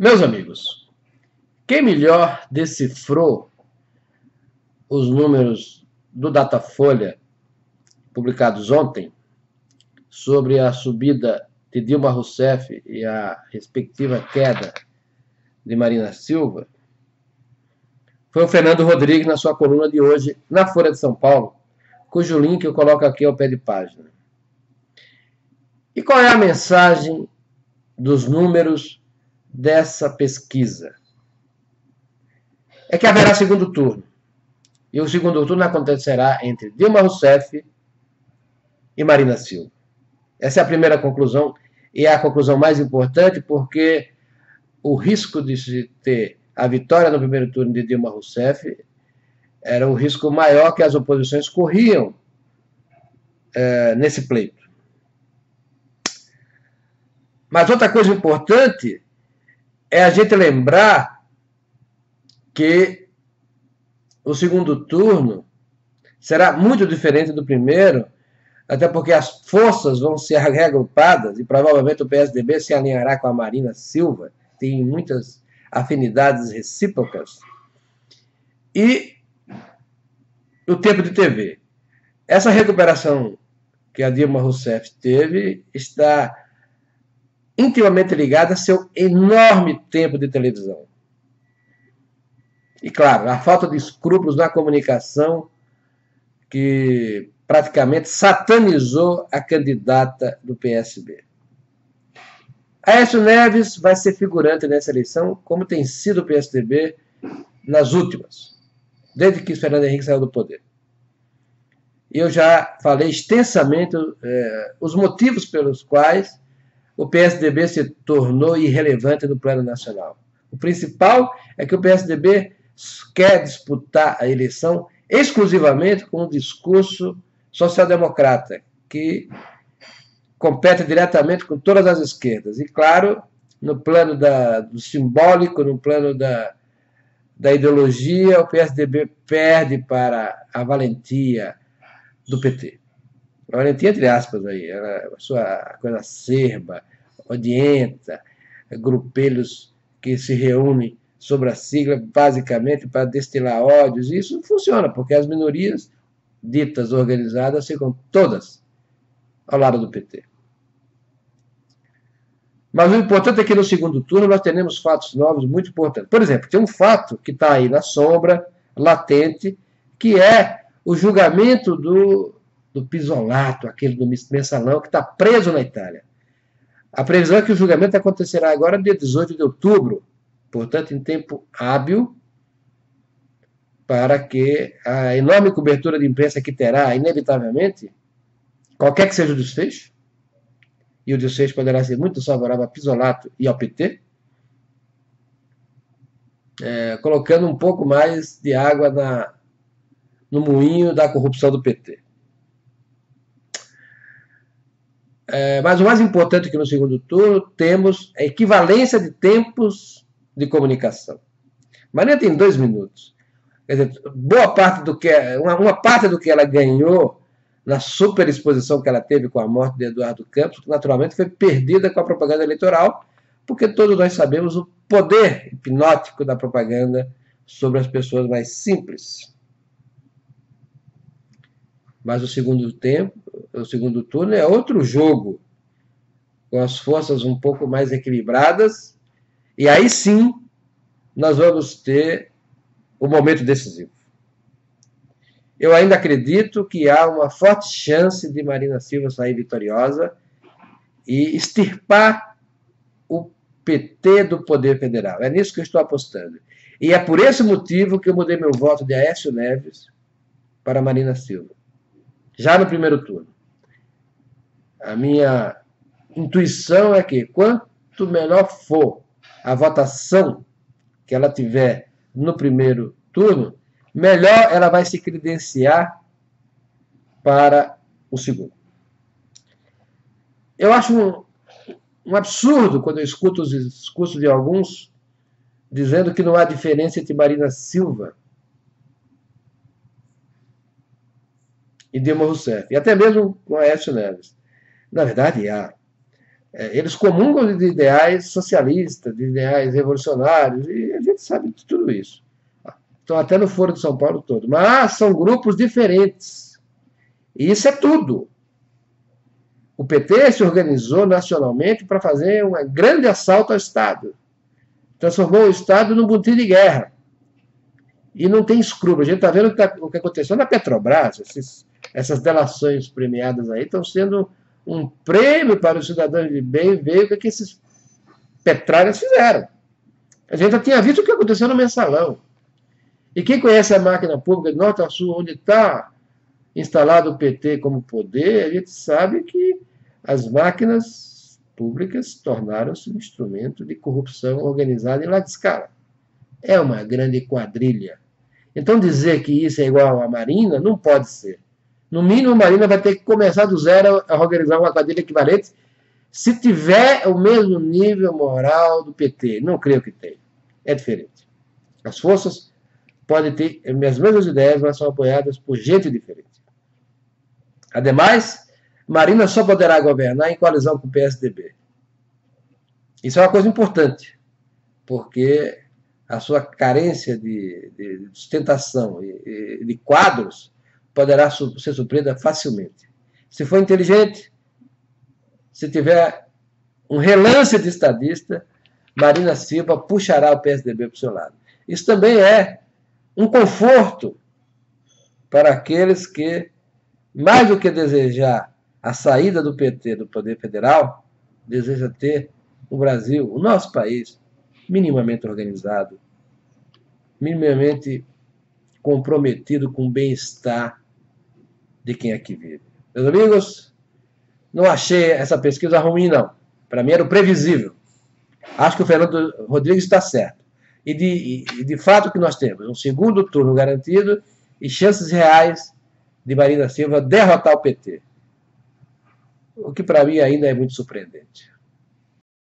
Meus amigos, quem melhor decifrou os números do Datafolha publicados ontem sobre a subida de Dilma Rousseff e a respectiva queda de Marina Silva foi o Fernando Rodrigues na sua coluna de hoje na Folha de São Paulo, cujo link eu coloco aqui ao pé de página. E qual é a mensagem dos números dessa pesquisa? É que haverá segundo turno. E o segundo turno acontecerá entre Dilma Rousseff e Marina Silva. Essa é a primeira conclusão, e é a conclusão mais importante, porque o risco de se ter a vitória no primeiro turno de Dilma Rousseff era o risco maior que as oposições corriam nesse pleito. Mas outra coisa importante é a gente lembrar que o segundo turno será muito diferente do primeiro, até porque as forças vão ser reagrupadas e provavelmente o PSDB se alinhará com a Marina Silva, tem muitas afinidades recíprocas. E o tempo de TV. Essa recuperação que a Dilma Rousseff teve está intimamente ligada a seu enorme tempo de televisão. E, claro, a falta de escrúpulos na comunicação que praticamente satanizou a candidata do PSB. Aécio Neves vai ser figurante nessa eleição, como tem sido o PSDB nas últimas, desde que Fernando Henrique saiu do poder. E eu já falei extensamente os motivos pelos quais o PSDB se tornou irrelevante no plano nacional. O principal é que o PSDB quer disputar a eleição exclusivamente com um discurso social-democrata, que compete diretamente com todas as esquerdas. E, claro, no plano do simbólico, no plano da ideologia, o PSDB perde para a valentia do PT. A valentia, entre aspas, aí, a sua coisa acerba, odienta, grupelhos que se reúnem sobre a sigla, basicamente, para destilar ódios. E isso não funciona, porque as minorias ditas organizadas ficam todas ao lado do PT. Mas o importante é que no segundo turno nós teremos fatos novos muito importantes. Por exemplo, tem um fato que está aí na sombra, latente, que é o julgamento do Pisolato, aquele do mensalão, que está preso na Itália. A previsão é que o julgamento acontecerá agora dia 18 de outubro, portanto, em tempo hábil, para que a enorme cobertura de imprensa que terá, inevitavelmente, qualquer que seja o desfecho, e o desfecho poderá ser muito favorável a Pisolato e ao PT, colocando um pouco mais de água no moinho da corrupção do PT. Mas o mais importante é que no segundo turno temos a equivalência de tempos de comunicação. Marina tem 2 minutos. Quer dizer, boa parte do que uma parte do que ela ganhou na superexposição que ela teve com a morte de Eduardo Campos, naturalmente foi perdida com a propaganda eleitoral, porque todos nós sabemos o poder hipnótico da propaganda sobre as pessoas mais simples. Mas o segundo turno é outro jogo, com as forças um pouco mais equilibradas, e aí sim nós vamos ter o momento decisivo. Eu ainda acredito que há uma forte chance de Marina Silva sair vitoriosa e extirpar o PT do poder federal. É nisso que eu estou apostando. E é por esse motivo que eu mudei meu voto de Aécio Neves para Marina Silva. Já no primeiro turno. A minha intuição é que quanto menor for a votação que ela tiver no primeiro turno, melhor ela vai se credenciar para o segundo. Eu acho um absurdo quando eu escuto os discursos de alguns dizendo que não há diferença entre Marina Silva e Dilma Rousseff, e até mesmo com Aécio Neves. Na verdade, há. Eles comungam de ideais socialistas, de ideais revolucionários, e a gente sabe de tudo isso. Estão até no Foro de São Paulo todo. Mas são grupos diferentes. E isso é tudo. O PT se organizou nacionalmente para fazer um grande assalto ao Estado. Transformou o Estado num botim de guerra. E não tem escrúpulo. A gente está vendo o que aconteceu na Petrobras. Essas delações premiadas aí estão sendo um prêmio para os cidadãos de bem ver o que esses petralhas fizeram. A gente já tinha visto o que aconteceu no Mensalão. E quem conhece a máquina pública de norte a sul, onde está instalado o PT como poder, a gente sabe que as máquinas públicas tornaram-se um instrumento de corrupção organizada em larga escala. É uma grande quadrilha. Então dizer que isso é igual à Marina não pode ser. No mínimo, a Marina vai ter que começar do zero a organizar uma quadrilha equivalente se tiver o mesmo nível moral do PT. Não creio que tenha. É diferente. As forças podem ter as mesmas ideias, mas são apoiadas por gente diferente. Ademais, Marina só poderá governar em coalizão com o PSDB. Isso é uma coisa importante, porque a sua carência de sustentação e de quadros poderá ser suprida facilmente. Se for inteligente, se tiver um relance de estadista, Marina Silva puxará o PSDB para o seu lado. Isso também é um conforto para aqueles que, mais do que desejar a saída do PT do poder federal, deseja ter o Brasil, o nosso país, minimamente organizado, minimamente comprometido com o bem-estar de quem aqui vive. Meus amigos, não achei essa pesquisa ruim, não. Para mim era o previsível. Acho que o Fernando Rodrigues está certo. E de fato que nós temos um segundo turno garantido e chances reais de Marina Silva derrotar o PT. O que para mim ainda é muito surpreendente.